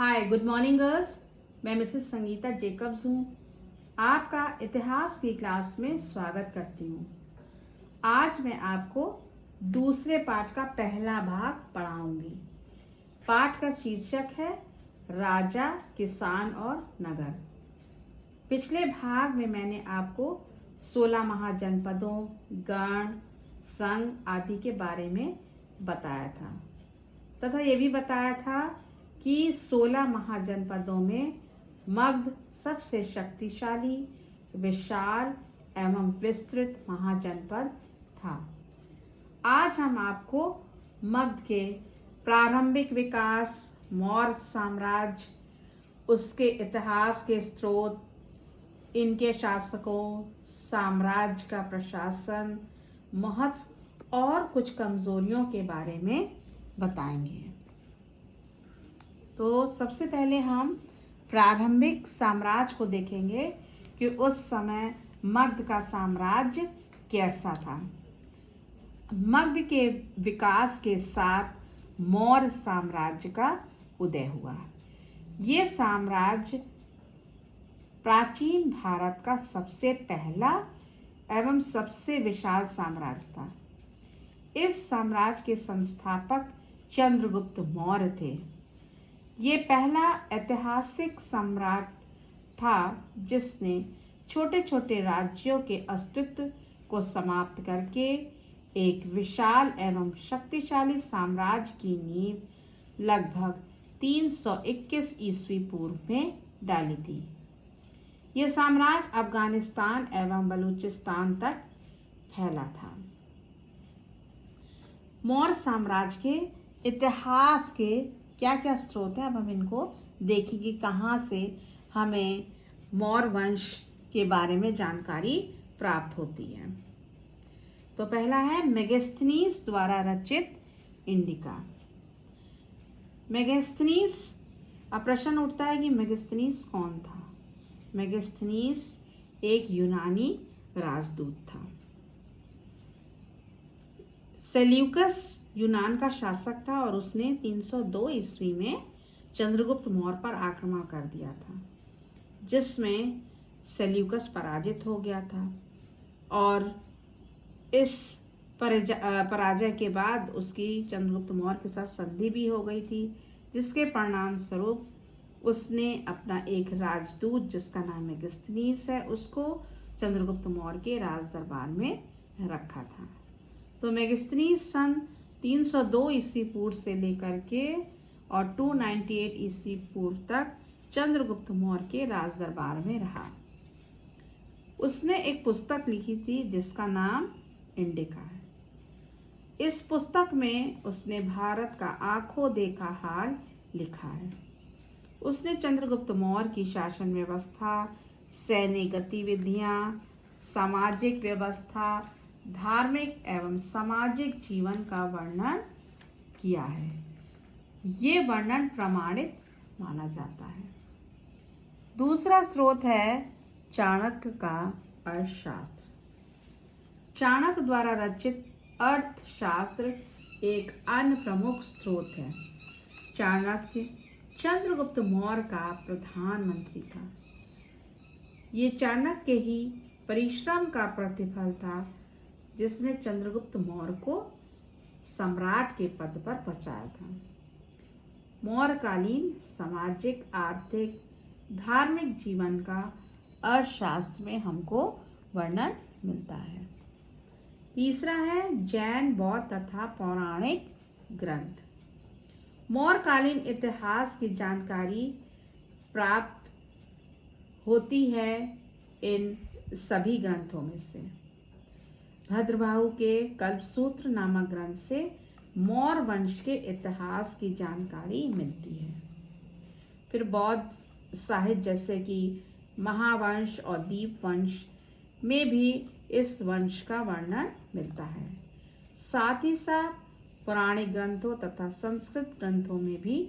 Hi good morning girls. मैं Mrs Sangeeta Jacob's हूँ। आपका इतिहास की क्लास में स्वागत करती हूँ। आज मैं आपको दूसरे पाठ का पहला भाग पढ़ाऊंगी। पाठ का शीर्षक है राजा, किसान और नगर। पिछले भाग में मैंने आपको 16 महाजनपदों, गण, संघ आदि के बारे में बताया था तथा ये भी बताया था कि 16 महाजनपदों में मगध सबसे शक्तिशाली, विशाल एवं विस्तृत महाजनपद था। आज हम आपको मगध के प्रारंभिक विकास, मौर्य साम्राज्य, उसके इतिहास के स्रोत, इनके शासकों, साम्राज्य का प्रशासन, महत्व और कुछ कमजोरियों के बारे में बताएंगे। तो सबसे पहले हम प्रारंभिक साम्राज्य को देखेंगे कि उस समय मगध का साम्राज्य कैसा था। मगध के विकास के साथ मौर्य साम्राज्य का उदय हुआ। ये साम्राज्य प्राचीन भारत का सबसे पहला एवं सबसे विशाल साम्राज्य था। इस साम्राज्य के संस्थापक चंद्रगुप्त मौर्य थे। ये पहला ऐतिहासिक सम्राट था जिसने छोटे छोटे राज्यों के अस्तित्व को समाप्त करके एक विशाल एवं शक्तिशाली साम्राज्य की नींव लगभग 321 ईस्वी पूर्व में डाली थी। यह साम्राज्य अफगानिस्तान एवं बलूचिस्तान तक फैला था। मौर्य साम्राज्य के इतिहास के क्या क्या स्रोत है, अब हम इनको देखेंगे कहाँ से हमें मौर्य वंश के बारे में जानकारी प्राप्त होती है। तो पहला है मेगास्थनीज द्वारा रचित इंडिका। मेगास्थनीज, अब प्रश्न उठता है कि मेगास्थनीज कौन था। मेगास्थनीज एक यूनानी राजदूत था। सेल्यूकस यूनान का शासक था और उसने 302 ईस्वी में चंद्रगुप्त मौर्य पर आक्रमण कर दिया था, जिसमें सेल्यूकस पराजित हो गया था और इस पराजय के बाद उसकी चंद्रगुप्त मौर्य के साथ संधि भी हो गई थी, जिसके परिणाम स्वरूप उसने अपना एक राजदूत जिसका नाम मेगास्थनीज है उसको चंद्रगुप्त मौर्य के राज दरबार में रखा था। तो मेगास्थनीज सन 302 ईस्वी पूर्व से लेकर के और 298 ईस्वी पूर्व तक चंद्रगुप्त मौर्य के राज दरबार में रहा। उसने एक पुस्तक लिखी थी जिसका नाम इंडिका है। इस पुस्तक में उसने भारत का आंखों देखा हाल लिखा है। उसने चंद्रगुप्त मौर्य की शासन व्यवस्था, सैन्य गतिविधियां, सामाजिक व्यवस्था, धार्मिक एवं सामाजिक जीवन का वर्णन किया है। ये वर्णन प्रमाणित माना जाता है। दूसरा स्रोत है चाणक्य का अर्थशास्त्र। चाणक्य द्वारा रचित अर्थशास्त्र एक अन्य प्रमुख स्रोत है। चाणक्य चंद्रगुप्त मौर्य का प्रधानमंत्री था। ये चाणक्य ही परिश्रम का प्रतिफल था जिसने चंद्रगुप्त मौर्य को सम्राट के पद पर पहुंचाया था। मौर्यकालीन सामाजिक, आर्थिक, धार्मिक जीवन का अर्थशास्त्र में हमको वर्णन मिलता है। तीसरा है जैन, बौद्ध तथा पौराणिक ग्रंथ। मौर्यकालीन इतिहास की जानकारी प्राप्त होती है इन सभी ग्रंथों में से। भद्रबाहु के कल्पसूत्र नामक ग्रंथ से मौर्य वंश के इतिहास की जानकारी मिलती है। फिर बौद्ध साहित्य जैसे कि महावंश और दीपवंश में भी इस वंश का वर्णन मिलता है। साथ ही साथ पौराणिक ग्रंथों तथा संस्कृत ग्रंथों में भी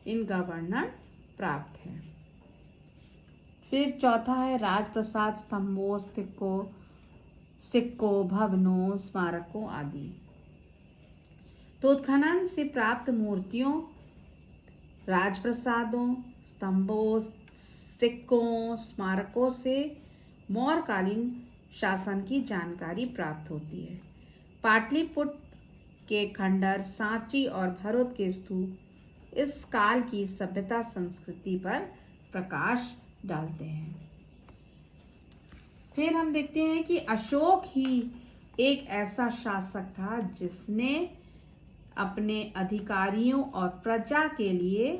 इनका वर्णन प्राप्त है। फिर चौथा है राजप्रसाद, स्तंभों, सिक्कों, भवनों, स्मारकों आदि। तो उत्खनन से प्राप्त मूर्तियों, राजप्रसादों, स्तंभों, सिक्कों, स्मारकों से मौर्यकालीन शासन की जानकारी प्राप्त होती है। पाटलिपुत्र के खंडहर, सांची और भरूच के स्तूप इस काल की सभ्यता संस्कृति पर प्रकाश डालते हैं। फिर हम देखते हैं कि अशोक ही एक ऐसा शासक था जिसने अपने अधिकारियों और प्रजा के लिए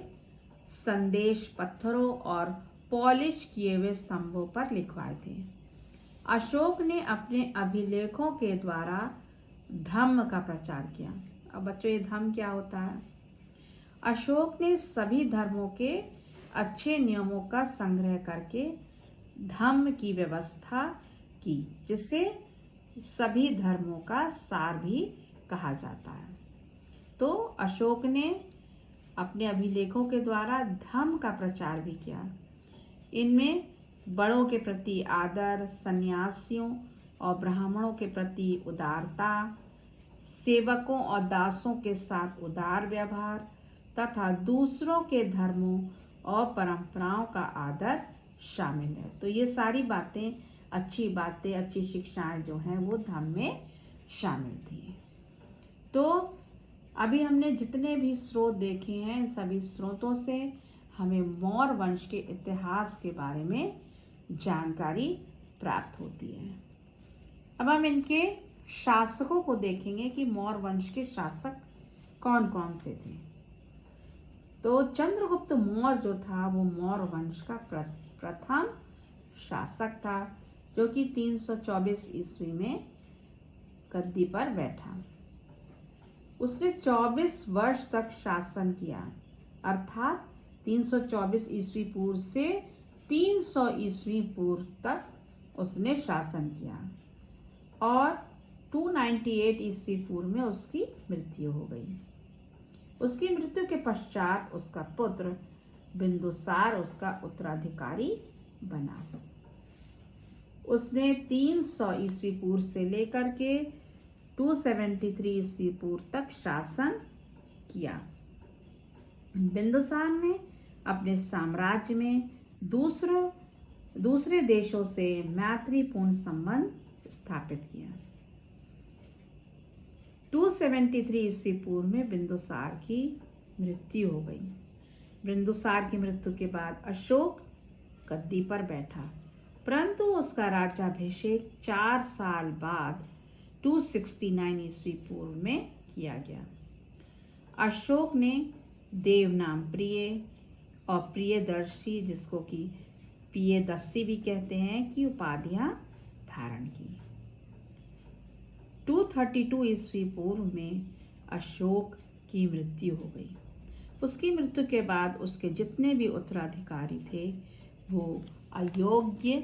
संदेश पत्थरों और पॉलिश किए हुए स्तंभों पर लिखवाए थे। अशोक ने अपने अभिलेखों के द्वारा धम्म का प्रचार किया। अब बच्चों, ये धम्म क्या होता है? अशोक ने सभी धर्मों के अच्छे नियमों का संग्रह करके धम्म की व्यवस्था की, जिसे सभी धर्मों का सार भी कहा जाता है। तो अशोक ने अपने अभिलेखों के द्वारा धम्म का प्रचार भी किया। इनमें बड़ों के प्रति आदर, सन्यासियों और ब्राह्मणों के प्रति उदारता, सेवकों और दासों के साथ उदार व्यवहार तथा दूसरों के धर्मों और परंपराओं का आदर शामिल है। तो ये सारी बातें, अच्छी शिक्षाएं जो हैं वो धम्म में शामिल थी। तो अभी हमने जितने भी स्रोत देखे हैं, इन सभी स्रोतों से हमें मौर्य वंश के इतिहास के बारे में जानकारी प्राप्त होती है। अब हम इनके शासकों को देखेंगे कि मौर्य वंश के शासक कौन कौन से थे। तो चंद्रगुप्त मौर्य जो था वो मौर्य वंश का प्रथम शासक था, जो कि 324 ईस्वी में गद्दी पर बैठा। उसने 24 वर्ष तक शासन किया, अर्थात 324 ईस्वी पूर्व से 300 ईस्वी पूर्व तक उसने शासन किया और 298 ईस्वी पूर्व में उसकी मृत्यु हो गई। उसकी मृत्यु के पश्चात उसका पुत्र बिंदुसार उसका उत्तराधिकारी बना। उसने 300 ईस्वी पूर्व से लेकर के 273 ईस्वी पूर्व तक शासन किया। बिंदुसार ने अपने साम्राज्य में दूसरे देशों से मैत्रीपूर्ण संबंध स्थापित किया। 273 ईस्वी पूर्व में बिंदुसार की मृत्यु हो गई। बिंदुसार की मृत्यु के बाद अशोक गद्दी पर बैठा, परंतु उसका राज्याभिषेक 4 साल बाद 269 ईस्वी पूर्व में किया गया। अशोक ने देवनाम प्रिय और प्रियदर्शी, जिसको कि प्रियदर्शी भी कहते हैं, की उपाधियां धारण की। 232 ईस्वी पूर्व में अशोक की मृत्यु हो गई। उसकी मृत्यु के बाद उसके जितने भी उत्तराधिकारी थे वो अयोग्य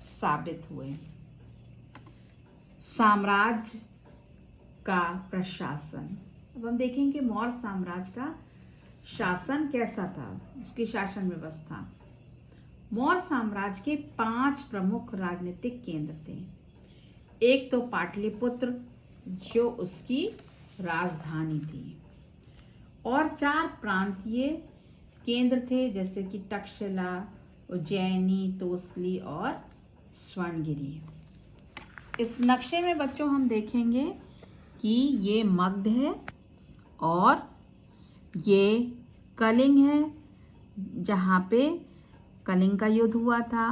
साबित हुए। साम्राज्य का प्रशासन, अब हम देखेंगे मौर्य साम्राज्य का शासन कैसा था, उसकी शासन व्यवस्था। मौर्य साम्राज्य के 5 प्रमुख राजनीतिक केंद्र थे। एक तो पाटलिपुत्र, जो उसकी राजधानी थी, और 4 प्रांतीय केंद्र थे, जैसे कि तक्षशिला, उज्जैनी, तोसली और स्वर्णगिरी। इस नक्शे में बच्चों हम देखेंगे कि ये मगध है और ये कलिंग है, जहाँ पे कलिंग का युद्ध हुआ था।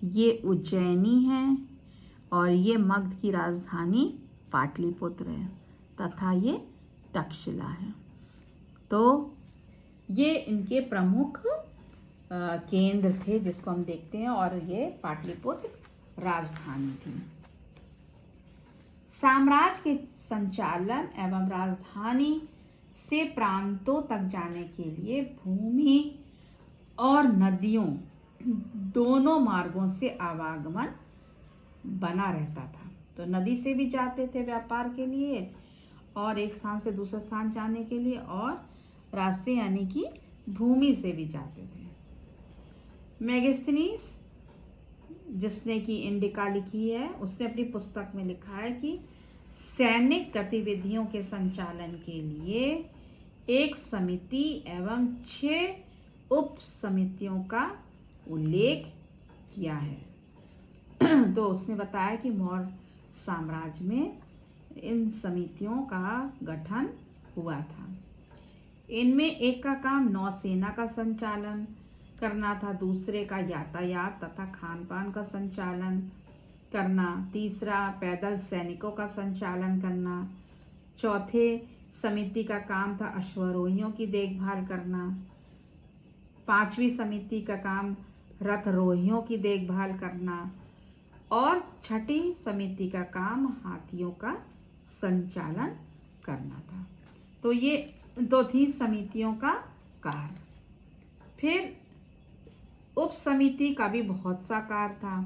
ये उज्जैनी है और ये मगध की राजधानी पाटलिपुत्र है तथा ये तक्षशिला है। तो ये इनके प्रमुख केंद्र थे जिसको हम देखते हैं, और ये पाटलिपुत्र राजधानी थी। साम्राज्य के संचालन एवं राजधानी से प्रांतों तक जाने के लिए भूमि और नदियों दोनों मार्गों से आवागमन बना रहता था। तो नदी से भी जाते थे व्यापार के लिए और एक स्थान से दूसरे स्थान जाने के लिए, और रास्ते यानी कि भूमि से भी जाते थे। मेगास्थनीज, जिसने कि इंडिका लिखी है, उसने अपनी पुस्तक में लिखा है कि सैनिक गतिविधियों के संचालन के लिए एक समिति एवं 6 उप समितियों का उल्लेख किया है। तो उसने बताया कि मौर्य साम्राज्य में इन समितियों का गठन हुआ था। इनमें एक का काम नौसेना का संचालन करना था, दूसरे का यातायात तथा खान पान का संचालन करना, तीसरा पैदल सैनिकों का संचालन करना, चौथे समिति का काम था अश्वारोहियों की देखभाल करना, पांचवी समिति का काम रथरोहियों की देखभाल करना और छठी समिति का काम हाथियों का संचालन करना था। तो ये तो थी समितियों का कार्य। फिर उप समिति का भी बहुत सा कार्य था।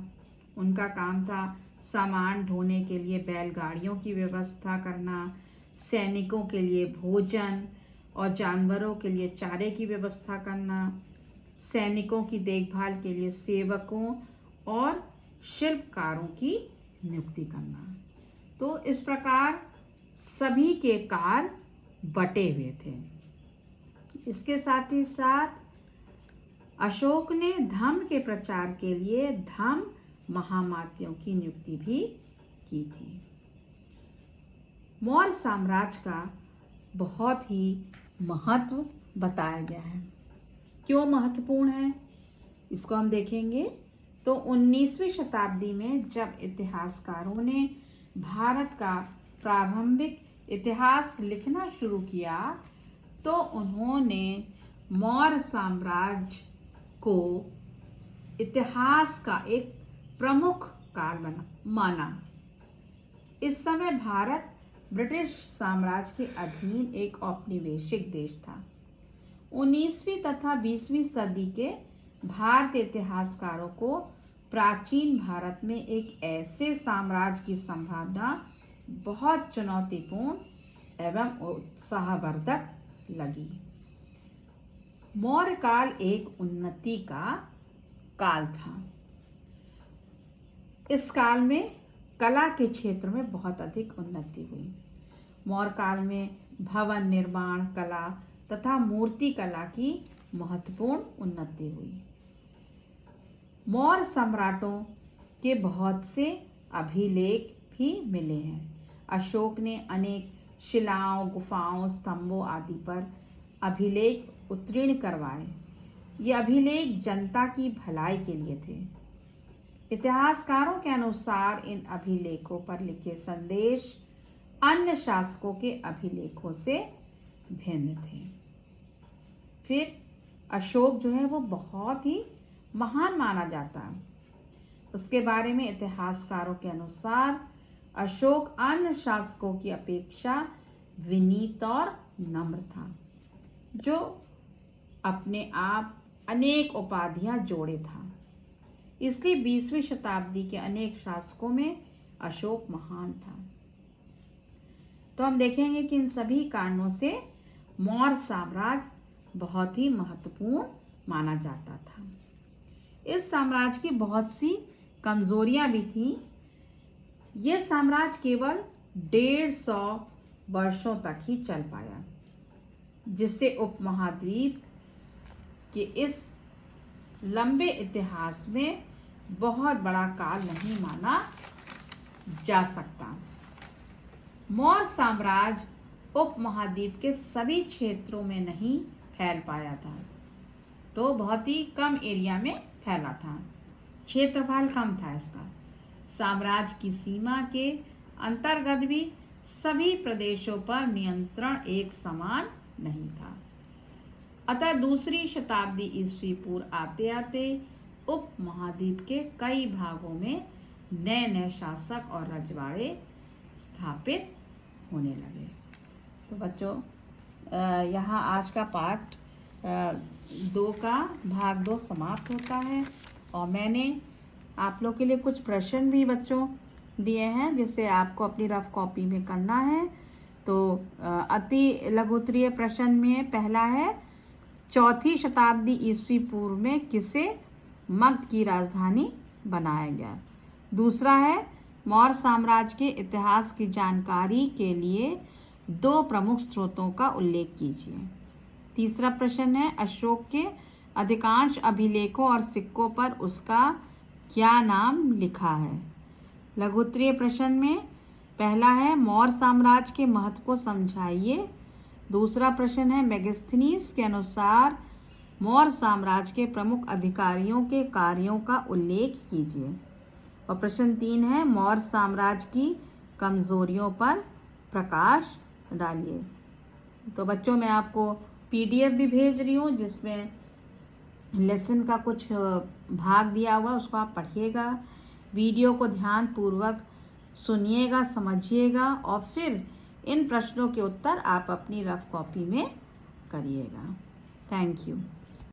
उनका काम था सामान ढोने के लिए बैलगाड़ियों की व्यवस्था करना, सैनिकों के लिए भोजन और जानवरों के लिए चारे की व्यवस्था करना, सैनिकों की देखभाल के लिए सेवकों और शिल्पकारों की नियुक्ति करना। तो इस प्रकार सभी के कार्य बटे हुए थे। इसके साथ ही साथ अशोक ने धम्म के प्रचार के लिए धम्म महामात्यों की नियुक्ति भी की थी। मौर्य साम्राज्य का बहुत ही महत्व बताया गया है। क्यों महत्वपूर्ण है इसको हम देखेंगे। तो 19वीं शताब्दी में जब इतिहासकारों ने भारत का प्रारंभिक इतिहास लिखना शुरू किया तो उन्होंने मौर्य साम्राज्य को इतिहास का एक प्रमुख काल माना। इस समय भारत ब्रिटिश साम्राज्य के अधीन एक औपनिवेशिक देश था। 19वीं तथा 20वीं सदी के भारतीय इतिहासकारों को प्राचीन भारत में एक ऐसे साम्राज्य की संभावना बहुत चुनौतीपूर्ण एवं उत्साहवर्धक लगी। मौर्य काल एक उन्नति का काल था। इस काल में कला के क्षेत्र में बहुत अधिक उन्नति हुई। मौर्य काल में भवन निर्माण कला तथा मूर्ति कला की महत्वपूर्ण उन्नति हुई। मौर्य सम्राटों के बहुत से अभिलेख भी मिले हैं। अशोक ने अनेक शिलाओं, गुफाओं, स्तंभों आदि पर अभिलेख उत्तीर्ण करवाए। ये अभिलेख जनता की भलाई के लिए थे। इतिहासकारों के अनुसार इन अभिलेखों पर लिखे संदेश अन्य शासकों के अभिलेखों से भिन्न थे। फिर अशोक जो है वो बहुत ही महान माना जाता है। उसके बारे में इतिहासकारों के अनुसार अशोक अन्य शासकों की अपेक्षा विनीत और नम्र था, जो अपने आप अनेक उपाधियां जोड़े था। इसलिए 20वीं शताब्दी के अनेक शासकों में अशोक महान था। तो हम देखेंगे कि इन सभी कारणों से मौर्य साम्राज्य बहुत ही महत्वपूर्ण माना जाता था। इस साम्राज्य की बहुत सी कमजोरियां भी थीं। यह साम्राज्य केवल 150 वर्षों तक ही चल पाया, जिससे उपमहाद्वीप के इस लंबे इतिहास में बहुत बड़ा काल नहीं माना जा सकता। मौर्य साम्राज्य उपमहाद्वीप के सभी क्षेत्रों में नहीं फैल पाया था, तो बहुत ही कम एरिया में फैला था। क्षेत्रफल कम था इसका। साम्राज्य की सीमा के अंतर्गत भी सभी प्रदेशों पर नियंत्रण एक समान नहीं था। अतः दूसरी शताब्दी ईस्वी पूर्व आते आते उपमहाद्वीप के कई भागों में नए नए शासक और रजवाड़े स्थापित होने लगे। तो बच्चों यहाँ आज का पाठ 2 का भाग 2 समाप्त होता है और मैंने आप लोग के लिए कुछ प्रश्न भी बच्चों दिए हैं जिसे आपको अपनी रफ कॉपी में करना है। तो अति लघुत्तरीय प्रश्न में पहला है, 4वीं शताब्दी ईस्वी पूर्व में किसे मगध की राजधानी बनाया गया। दूसरा है, मौर्य साम्राज्य के इतिहास की जानकारी के लिए 2 प्रमुख स्रोतों का उल्लेख कीजिए। तीसरा प्रश्न है, अशोक के अधिकांश अभिलेखों और सिक्कों पर उसका क्या नाम लिखा है? लघुत्तरीय प्रश्न में पहला है, मौर्य साम्राज्य के महत्व को समझाइए। दूसरा प्रश्न है, मेगास्थनीज के अनुसार मौर्य साम्राज्य के प्रमुख अधिकारियों के कार्यों का उल्लेख कीजिए। और प्रश्न 3 है, मौर्य साम्राज्य की कमजोरियों पर प्रकाश डालिए। तो बच्चों, मैं आपको PDF भी भेज रही हूँ जिसमें लेसन का कुछ भाग दिया हुआ, उसको आप पढ़िएगा, वीडियो को ध्यान पूर्वक सुनिएगा, समझिएगा और फिर इन प्रश्नों के उत्तर आप अपनी रफ कॉपी में करिएगा। Thank you.